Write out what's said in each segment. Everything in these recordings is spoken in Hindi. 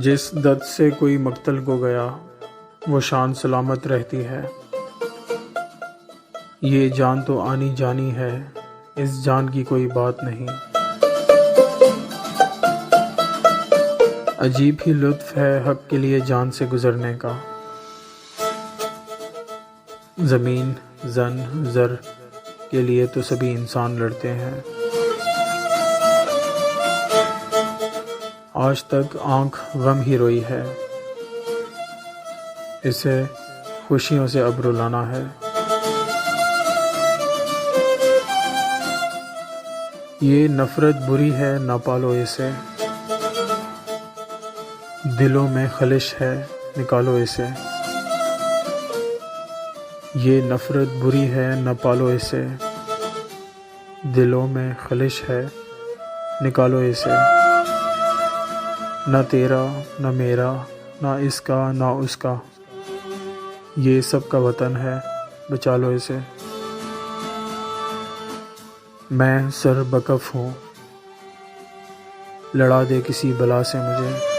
जिस दर्द से कोई मक्तल को गया वो शान सलामत रहती है। ये जान तो आनी जानी है, इस जान की कोई बात नहीं। अजीब ही लुत्फ़ है हक़ के लिए जान से गुज़रने का। ज़मीन ज़न ज़र के लिए तो सभी इंसान लड़ते हैं। आज तक आँख गम ही रोई है, इसे खुशियों से अब रुलाना है। ये नफ़रत बुरी है ना पालो इसे, दिलों में खलिश है निकालो इसे। ये नफ़रत बुरी है न पालो इसे, दिलों में खलिश है निकालो इसे। न तेरा न मेरा ना इसका ना उसका, ये सब का वतन है बचा लो इसे। मैं सर बकफ हूँ, लड़ा दे किसी बला से मुझे।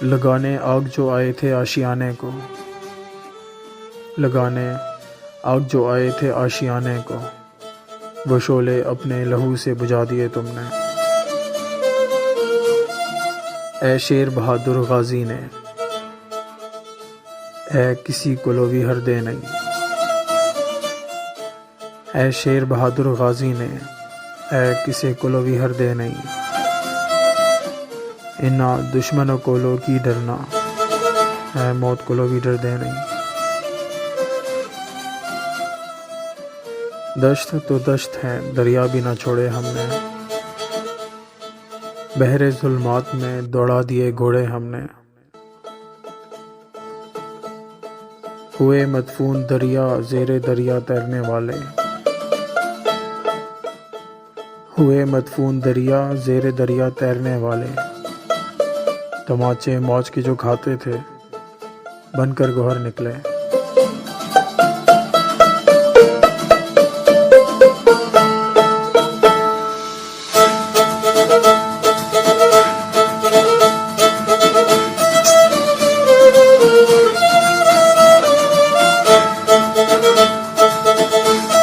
लगाने आग जो आए थे आशियाने को, लगाने आग जो आए थे आशियाने को, वो शोले अपने लहू से बुझा दिए तुमने। ऐ शेर बहादुर गाजी ने, ऐ किसी को लो भी हर दे नहीं। ऐ शेर बहादुर गाजी ने, ऐ किसी को लो भी हर दे नहीं। इन्ना दुश्मनों को लो की डरना, ऐ मौत को लो भी डर दे नहीं। दश्त तो दश्त है दरिया भी ना छोड़े हमने, बहरे जुल्मात में दौड़ा दिए घोड़े हमने। हुए मदफून दरिया ज़ेरे दरिया तैरने वाले, हुए मदफून दरिया ज़ेरे दरिया तैरने वाले। तमाचे मौज के जो खाते थे बनकर गोहर निकले।